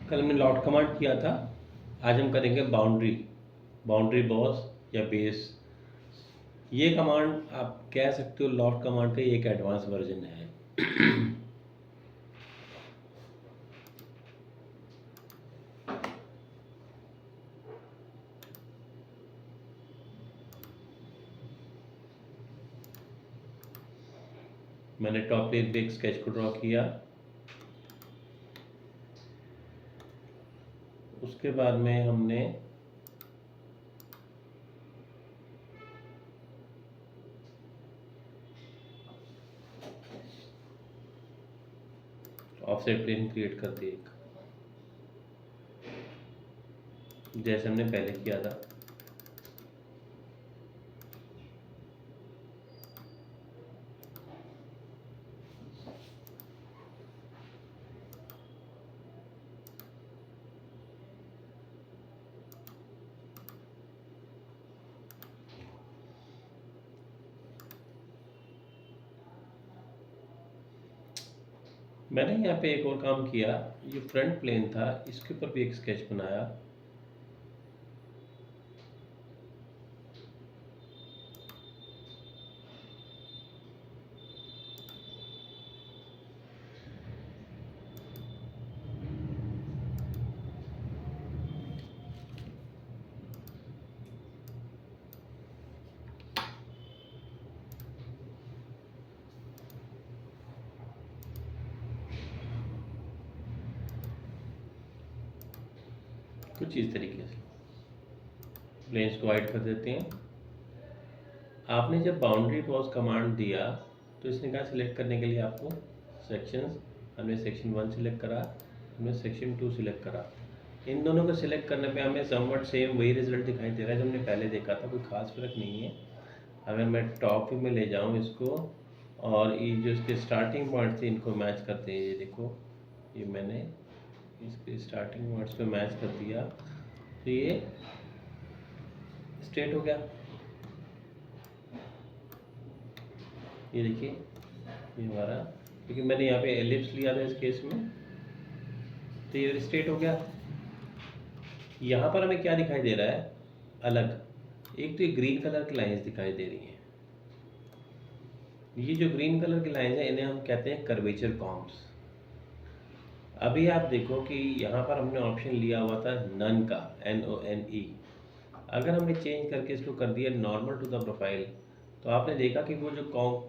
कल हमने lot command किया था। आज हम करेंगे बाउंड्री बाउंड्री बॉस या बेस। ये कमांड आप कह सकते हो लॉट कमांड का ये एक एडवांस वर्जन है। मैंने टॉप प्लेन पे एक स्केच को ड्रॉ किया। उसके बाद में हमने ऑफसेट प्लेन क्रिएट कर दिया एक, जैसे हमने पहले किया था। मैंने यहाँ पे एक और काम किया। ये फ्रंट प्लेन था, इसके ऊपर भी एक स्केच बनाया। कुछ इस तरीके से प्लेन्स को हाइड कर देते हैं। आपने जब बाउंड्री बॉस कमांड दिया तो इसने कहा सिलेक्ट करने के लिए आपको सेक्शंस। हमने सेक्शन 1 सिलेक्ट करा, हमने सेक्शन 2 सिलेक्ट करा। इन दोनों को सिलेक्ट करने पे हमें समवट सेम वही रिजल्ट दिखाई दे रहा है जो हमने पहले देखा था, कोई खास फर्क नहीं है। अगर मैं टॉप व्यू में ले जाऊँ इसको, और ये जो इसके स्टार्टिंग पॉइंट थे इनको मैच करते हैं। ये देखो, ये मैंने इसके स्टार्टिंग पॉइंट्स पे मैच कर दिया तो ये स्ट्रेट हो गया। ये देखिए, ये हमारा, क्योंकि मैंने यहाँ पे एलिप्स लिया था इस केस में, तो ये स्ट्रेट हो गया। यहाँ पर हमें क्या दिखाई दे रहा है अलग, एक तो ये ग्रीन कलर की लाइंस दिखाई दे रही हैं। ये जो ग्रीन कलर की लाइंस हैं इन्हें हम कहते हैं कर्वेचर कॉम्ब्स। अभी आप देखो कि यहाँ पर हमने ऑप्शन लिया हुआ था नन का, NONE। अगर हमने चेंज करके इसको कर दिया नॉर्मल टू द प्रोफाइल, तो आपने देखा कि वो जो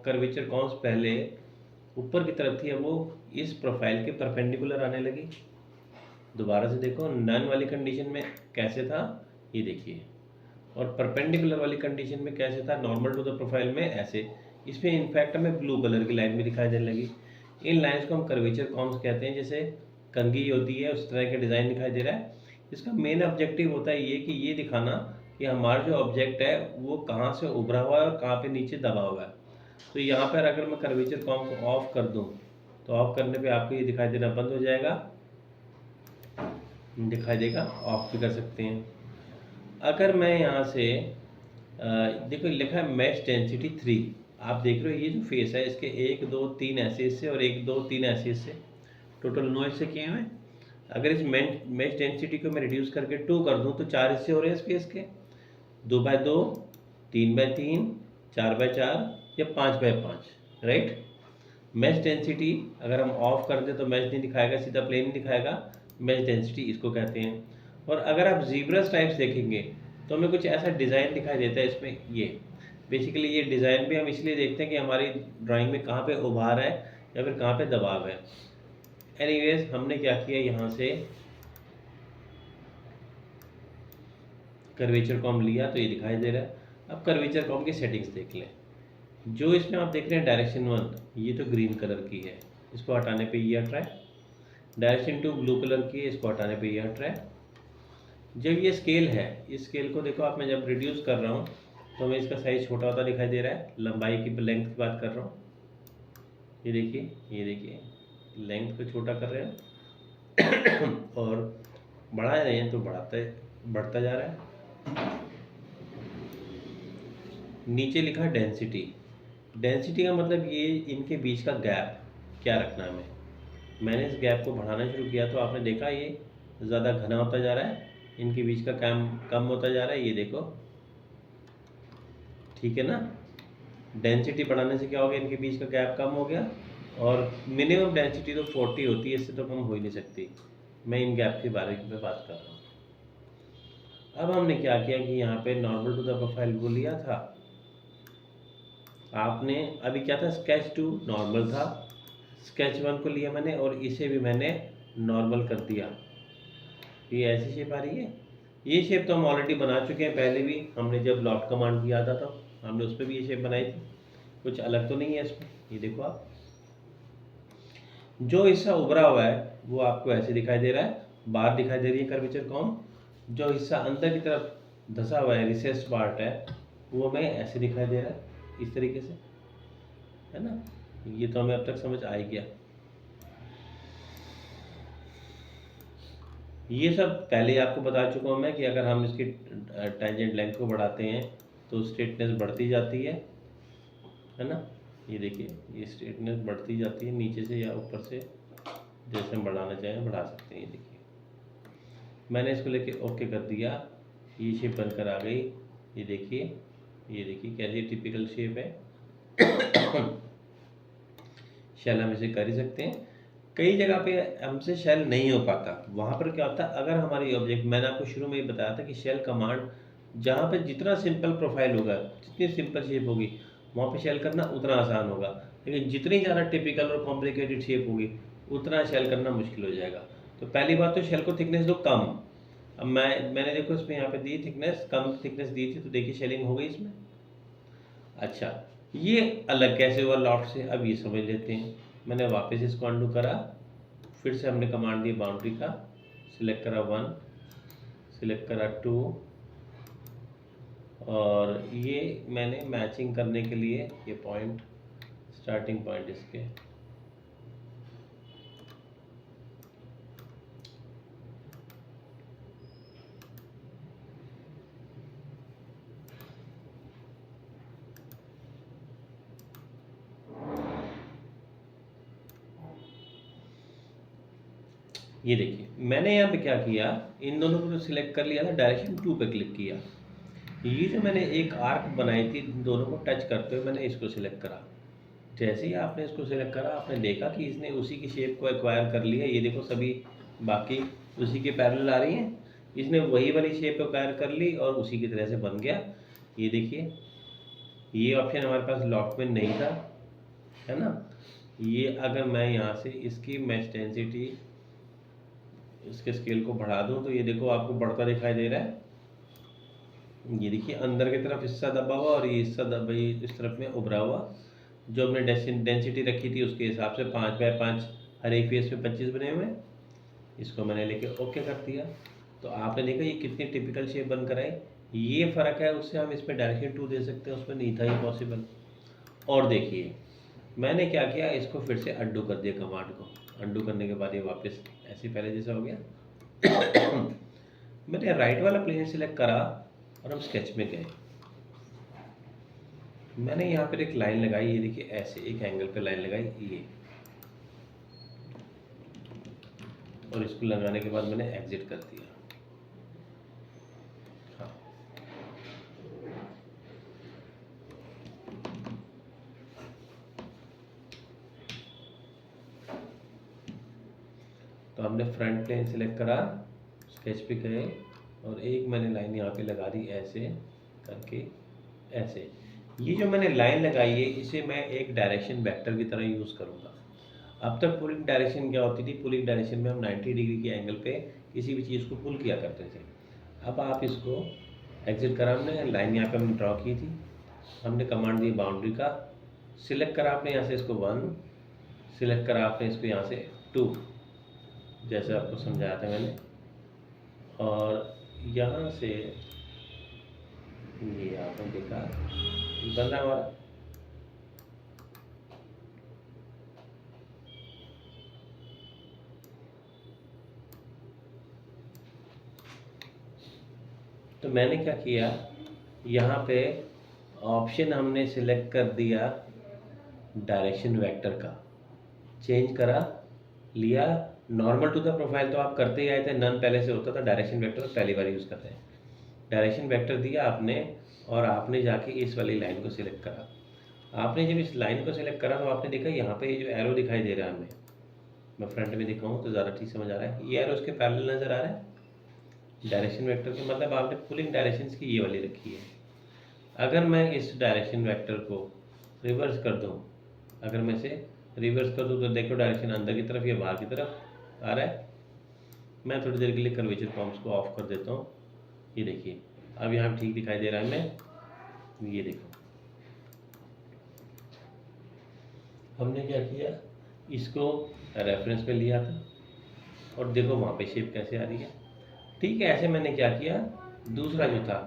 कर्वेचर कॉम्ब्स पहले ऊपर की तरफ थी, अब वो इस प्रोफाइल के परपेंडिकुलर आने लगी। दोबारा से देखो, नन वाली कंडीशन में कैसे था, ये देखिए, और परपेंडिकुलर वाली कंडीशन में कैसे था, नॉर्मल टू द प्रोफाइल में ऐसे। इसमें इनफैक्ट हमें ब्लू कलर की लाइन भी दिखाई देने लगी। इन लाइंस को हम कर्वेचर कॉम्स कहते हैं, जैसे कंघी होती है उस तरह का डिज़ाइन दिखाई दे रहा है। इसका मेन ऑब्जेक्टिव होता है ये कि ये दिखाना कि हमारा जो ऑब्जेक्ट है वो कहाँ से उभरा हुआ है और कहाँ पे नीचे दबा हुआ है। तो यहाँ पर अगर मैं कर्वेचर कॉम को ऑफ कर दूँ तो ऑफ करने पे आपको ये दिखाई देना बंद हो जाएगा, दिखाई देगा। ऑफ भी कर सकते हैं। अगर मैं यहाँ से देखो लिखा है मैच डेंसिटी 3, आप देख रहे हो ये जो फेस है इसके 1 2 3 ऐसे हिस्से और 1 2 3 ऐसे हिस्से, टोटल 9 हिस्से किए हुए। अगर इस मैच डेंसिटी को मैं रिड्यूस करके 2 कर दूं तो 4 हिस्से हो रहे हैं इस फेस के, 2x2, 3x3, 4x4 या 5x5, राइट। मैच डेंसिटी अगर हम ऑफ कर दें तो मैच नहीं दिखाएगा, सीधा प्लेन ही दिखाएगा। मैच डेंसिटी इसको कहते हैं। और अगर आप जीब्रस टाइप्स देखेंगे तो हमें कुछ ऐसा डिज़ाइन दिखाई देता है इसमें। ये बेसिकली ये डिज़ाइन भी हम इसलिए देखते हैं कि हमारी ड्राइंग में कहाँ पे उभार है या फिर कहाँ पे दबाव है। एनीवेज, हमने क्या किया, यहाँ से कर्वेचर कॉम लिया तो ये दिखाई दे रहा है। अब कर्वेचर कॉम की सेटिंग्स देख लें। जो इसमें आप देख रहे हैं डायरेक्शन 1, ये तो ग्रीन कलर की है, इसको हटाने पे ये हट रहा है। डायरेक्शन 2 ब्लू कलर की है, इसको हटाने पे ये हट रहा है। जब ये स्केल है, इस स्केल को देखो आप, मैं जब रिड्यूस कर रहा हूँ तो हमें इसका साइज छोटा होता दिखाई दे रहा है। लंबाई की लेंथ की बात कर रहा हूँ, ये देखिए, ये देखिए, लेंथ को छोटा कर रहे हैं और बढ़ा रहे हैं तो बढ़ता जा रहा है। नीचे लिखा डेंसिटी। डेंसिटी का मतलब ये इनके बीच का गैप क्या रखना है हमें। मैंने इस गैप को बढ़ाना शुरू किया तो आपने देखा ये ज़्यादा घना होता जा रहा है, इनके बीच का काम कम होता जा रहा है, ये देखो, ठीक है ना। डेंसिटी बढ़ाने से क्या हो गया, इनके बीच का गैप कम हो गया, और मिनिमम डेंसिटी तो 40 होती है, इससे तो कम हो ही नहीं सकती। मैं इन गैप के बारे में बात कर रहा हूँ। अब हमने क्या किया कि यहाँ पे नॉर्मल टू द प्रोफाइल वो लिया था आपने, अभी क्या था, स्केच टू नॉर्मल था, स्केच वन को लिया मैंने और इसे भी मैंने नॉर्मल कर दिया। ये ऐसी शेप आ रही है। ये शेप तो हम ऑलरेडी बना चुके हैं, पहले भी हमने जब लॉफ्ट कमांड किया था तो हमने उस पर भी ये शेप बनाई थी, कुछ अलग तो नहीं है इसमें। ये देखो आप, जो हिस्सा उभरा हुआ है वो आपको ऐसे दिखाई दे रहा है, बार दिखाई दे रही है कर्वेचर कॉम। जो हिस्सा अंदर की तरफ धंसा हुआ है, रिसेस्ड पार्ट है, वो हमें ऐसे दिखाई दे रहा है, इस तरीके से, है ना। ये तो हमें अब तक समझ आ ही गया। ये सब पहले ही आपको बता चुका हूँ मैं कि अगर हम इसकी टेंजेंट लेंथ को बढ़ाते हैं तो स्ट्रेटनेस बढ़ती जाती है ना। ये देखिए, ये स्ट्रेटनेस बढ़ती जाती है नीचे से या ऊपर से, जैसे हम बढ़ाना चाहें बढ़ा सकते हैं। ये देखिए, मैंने इसको लेके ओके कर दिया, ये शेप बनकर आ गई। ये देखिए, ये देखिए कैसी टिपिकल शेप है। शेल हम इसे कर ही सकते हैं। कई जगह पे हमसे शेल नहीं हो पाता, वहाँ पर क्या होता है, अगर हमारी ऑब्जेक्ट, मैंने आपको शुरू में ही बताया था कि शेल कमांड जहाँ पे जितना सिंपल प्रोफाइल होगा, जितनी सिंपल शेप होगी, वहाँ पे शेल करना उतना आसान होगा। लेकिन जितनी ज़्यादा टिपिकल और कॉम्प्लिकेटेड शेप होगी, उतना शेल करना मुश्किल हो जाएगा। तो पहली बात तो शेल को थिकनेस दो कम। अब मैंने देखो इसमें यहाँ पे दी थिकनेस, कम थिकनेस दी थी, तो देखिए शेलिंग हो गई इसमें। अच्छा, ये अलग कैसे हुआ लॉफ्ट से, अब ये समझ लेते हैं। मैंने वापस इसको अंडू करा, फिर से हमने कमांड दी बाउंड्री का, सिलेक्ट करा 1, सिलेक्ट करा 2, और ये मैंने मैचिंग करने के लिए ये पॉइंट, स्टार्टिंग पॉइंट इसके, ये देखिए मैंने यहाँ पे क्या किया, इन दोनों को तो सिलेक्ट कर लिया था, डायरेक्शन 2 पे क्लिक किया। ये जो मैंने एक आर्क बनाई थी दोनों को टच करते हुए, मैंने इसको सिलेक्ट करा। जैसे ही आपने इसको सिलेक्ट करा, आपने देखा कि इसने उसी की शेप को एक्वायर कर लिया। ये देखो सभी बाकी उसी के पैरेलल आ रही हैं, इसने वही वाली शेप एक्वायर कर ली और उसी की तरह से बन गया। ये देखिए, ये ऑप्शन हमारे पास लॉफ्ट में नहीं था, है ना। ये अगर मैं यहाँ से इसकी मैच डेंसिटी, इसके स्केल को बढ़ा दूँ तो ये देखो आपको बढ़ता दिखाई दे रहा है। ये देखिए अंदर की तरफ हिस्सा दबा हुआ और ये हिस्सा दबा, इस तरफ में उभरा हुआ। जो हमने डेंसिटी रखी थी उसके हिसाब से 5x5 हर एक फेस पे 25 बने हुए हैं। इसको मैंने लेके ओके कर दिया, तो आपने देखा ये कितनी टिपिकल शेप बनकर आई। ये फ़र्क है उससे, हम इसमें डायरेक्शन 2 दे सकते हैं, उसमें नहीं था ये पॉसिबल। और देखिए मैंने क्या किया, इसको फिर से अंडू कर दिया, कमांड को अंडू करने के बाद ये वापस ऐसे पहले जैसा हो गया। मैंने राइट वाला प्लेन सिलेक्ट करा और हम स्केच में गए। मैंने यहाँ पर एक लाइन लगाई, ये देखिए ऐसे एक एंगल पे लाइन लगाई ये, और इसको लगाने के बाद मैंने एग्जिट कर दिया। हाँ, तो हमने फ्रंट प्लेन सिलेक्ट करा, स्केच पे गए और एक मैंने लाइन यहाँ पे लगा दी ऐसे करके, ऐसे। ये जो मैंने लाइन लगाई है इसे मैं एक डायरेक्शन वेक्टर की तरह यूज़ करूँगा। अब तक पुलिंग डायरेक्शन क्या होती थी, पुलिंग डायरेक्शन में हम 90 डिग्री के एंगल पे किसी भी चीज़ को पुल किया करते थे। अब आप इसको एग्जिट करा, हमने लाइन यहाँ पे हमने ड्रॉ की थी, हमने कमांड दी बाउंड्री का, सिलेक्ट करा आपने यहाँ से इसको 1, सिलेक्ट करा आपने इसको यहाँ से 2, जैसे आपको समझाया था मैंने, और यहाँ से ये आपने देखा बन रहा हमारा। तो मैंने क्या किया, यहाँ पे ऑप्शन हमने सिलेक्ट कर दिया डायरेक्शन वेक्टर का, चेंज करा, लिया नॉर्मल टू द प्रोफाइल तो आप करते ही आए थे, नन पहले से होता था, डायरेक्शन वेक्टर पहली बार यूज़ कर रहे हैं। डायरेक्शन वेक्टर दिया आपने और आपने जाके इस वाली लाइन को सिलेक्ट करा। आपने जब इस लाइन को सिलेक्ट करा तो आपने देखा यहाँ पे ये जो एरो दिखाई दे रहा है हमें, मैं फ्रंट में दिखाऊँ तो ज़्यादा ठीक समझ आ रहा है, ये एरो उसके पैरेलल नज़र आ रहा है डायरेक्शन वेक्टर के, मतलब आपने पुलिंग डायरेक्शंस की ये वाली रखी है। अगर मैं इस डायरेक्शन वेक्टर को रिवर्स कर दूँ, अगर मैं इसे रिवर्स कर दूँ तो देखो डायरेक्शन अंदर की तरफ या बाहर की तरफ आ रहा है। मैं थोड़ी देर के लिए कर्वेचर कॉम्स को ऑफ कर देता हूँ। ये देखिए अब यहाँ ठीक दिखाई दे रहा है हमें। ये देखो हमने क्या किया, इसको रेफरेंस पे लिया था और देखो वहाँ पे शेप कैसे आ रही है। ठीक है, ऐसे मैंने क्या किया, दूसरा जो था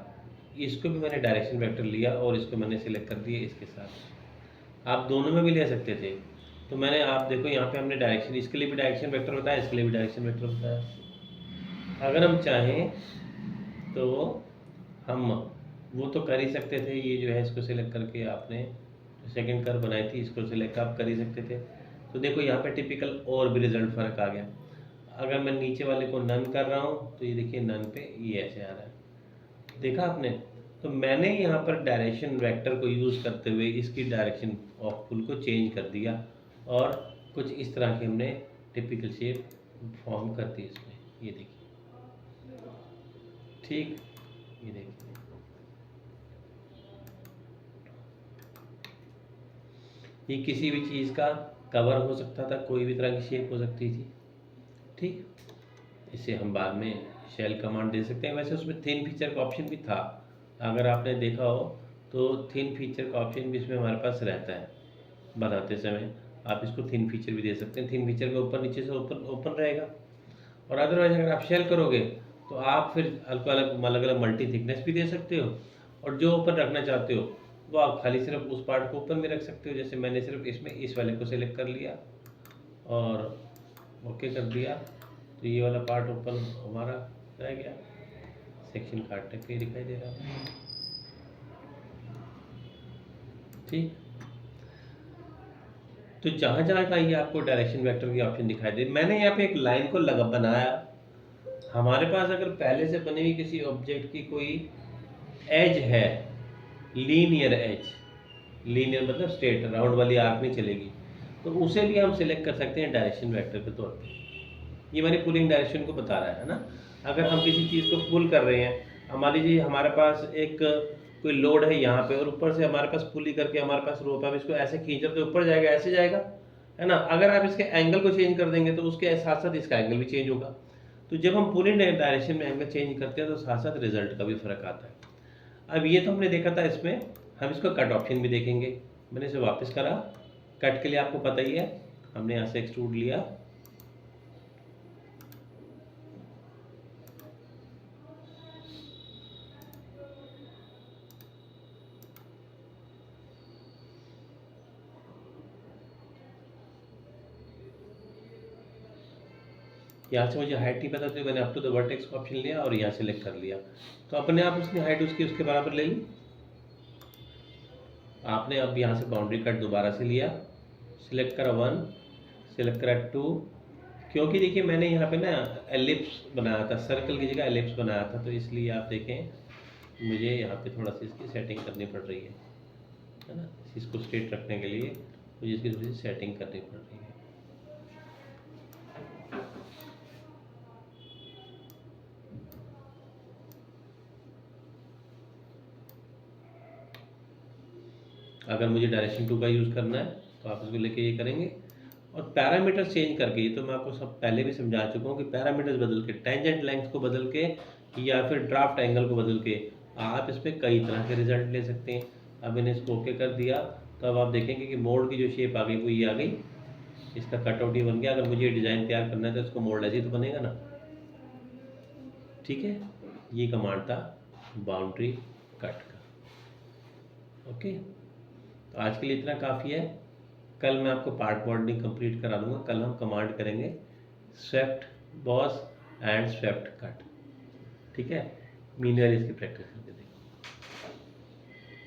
इसको भी मैंने डायरेक्शन वेक्टर लिया और इसको मैंने सिलेक्ट कर दिया इसके साथ। आप दोनों में भी ले सकते थे, तो मैंने आप देखो यहाँ पे हमने डायरेक्शन, इसके लिए भी डायरेक्शन वेक्टर बताया, इसके लिए भी डायरेक्शन वेक्टर बताया। अगर हम चाहें तो हम वो तो कर ही सकते थे, ये जो है इसको सिलेक्ट करके आपने सेकंड कर्व बनाई थी इसको सिलेक्ट आप कर ही सकते थे। तो देखो यहाँ पे टिपिकल और भी रिजल्ट फ़र्क आ गया। अगर मैं नीचे वाले को नन कर रहा हूँ तो ये देखिए नन पे ये ऐसे आ रहा है, देखा आपने। तो मैंने यहाँ पर डायरेक्शन वेक्टर को यूज़ करते हुए इसकी डायरेक्शन ऑफ पुल को चेंज कर दिया और कुछ इस तरह की हमने टिपिकल शेप फॉर्म कर दी इसमें। ये देखिए ठीक, ये देखिए ये किसी भी चीज़ का कवर हो सकता था, कोई भी तरह की शेप हो सकती थी। ठीक, इसे हम बाद में शेल कमांड दे सकते हैं। वैसे उसमें थिन फीचर का ऑप्शन भी था, अगर आपने देखा हो तो थिन फीचर का ऑप्शन भी इसमें हमारे पास रहता है। बनाते समय आप इसको थिन फीचर भी दे सकते हैं, थिन फीचर में ऊपर नीचे से ओपन ओपन रहेगा। और अदरवाइज अगर आप शेल करोगे तो आप फिर अलग अलग मल्टी थिकनेस भी दे सकते हो, और जो ओपन रखना चाहते हो वो आप खाली सिर्फ उस पार्ट को ओपन में रख सकते हो। जैसे मैंने सिर्फ इसमें इस वाले को सिलेक्ट कर लिया और ओके कर दिया, तो ये वाला पार्ट ओपन हमारा रह गया, सेक्शन काटने पे दिखाई दे रहा है। ठीक, तो जहाँ जहाँ का ये आपको डायरेक्शन वेक्टर की ऑप्शन दिखाई दे, मैंने यहाँ पे एक लाइन को लगा बनाया। हमारे पास अगर पहले से बनी हुई किसी ऑब्जेक्ट की कोई एज है, लीनियर एज, लीनियर मतलब स्ट्रेट राउंड वाली आर्क नहीं चलेगी, तो उसे भी हम सिलेक्ट कर सकते हैं डायरेक्शन वेक्टर के तौर पे। ये हमारी पुलिंग डायरेक्शन को बता रहा है ना। अगर हम किसी चीज़ को पुल कर रहे हैं, मान लीजिए हमारे पास एक कोई लोड है यहाँ पे और ऊपर से हमारे पास पुली करके हमारे पास रोप है, इसको ऐसे खींचो तो ऊपर जाएगा, ऐसे जाएगा, है ना। अगर आप इसके एंगल को चेंज कर देंगे तो उसके साथ साथ इसका एंगल भी चेंज होगा। तो जब हम पुलिंग डायरेक्शन में एंगल चेंज करते हैं तो साथ साथ रिजल्ट का भी फर्क आता है। अब ये तो हमने देखा था, इसमें हम इसको कट ऑप्शन भी देखेंगे। मैंने इसे वापस करा, कट के लिए आपको पता ही है, हमने यहाँ से एक्सट्रूड लिया, यहाँ से मुझे हाइट नहीं पता थी, मैंने अप टू द वर्टेक्स का ऑप्शन लिया और यहाँ सेलेक्ट कर लिया, तो अपने आप उसने हाइट उसकी उसके बराबर ले ली। आपने अब यहाँ से बाउंड्री कट दोबारा से लिया, सिलेक्ट करा 1, सिलेक्ट करा 2, क्योंकि देखिए मैंने यहाँ पे ना एलिप्स बनाया था, सर्कल की जगह एलिप्स बनाया था, तो इसलिए आप देखें मुझे यहाँ पे थोड़ा सा इसकी सेटिंग करनी पड़ रही है ना। इसको स्ट्रेट रखने के लिए मुझे इसकी थोड़ी सी सेटिंग करनी पड़ रही है। अगर मुझे डायरेक्शन 2 का यूज़ करना है तो आप इसको लेके ये करेंगे। और पैरामीटर्स चेंज करके, ये तो मैं आपको सब पहले भी समझा चुका हूँ कि पैरामीटर्स बदल के, टेंजेंट लेंथ को बदल के या फिर ड्राफ्ट एंगल को बदल के आप इस पर कई तरह के रिजल्ट ले सकते हैं। अब मैंने इसको ओके कर दिया, तो अब आप देखेंगे कि मोड की जो शेप आ गई वो ये आ गई, इसका कटआउट ही बन गया। अगर मुझे डिज़ाइन तैयार करना है तो इसको मोल्ड ऐसे ही तो बनेगा ना। ठीक है, ये कमांड था बाउंड्री कट का। ओके, तो आज के लिए इतना काफ़ी है। कल मैं आपको पार्ट बॉन्डिंग कंप्लीट करा दूंगा। कल हम कमांड करेंगे swept boss and swept cut. ठीक है, मीनवेयर इसकी प्रैक्टिस करके देखिए।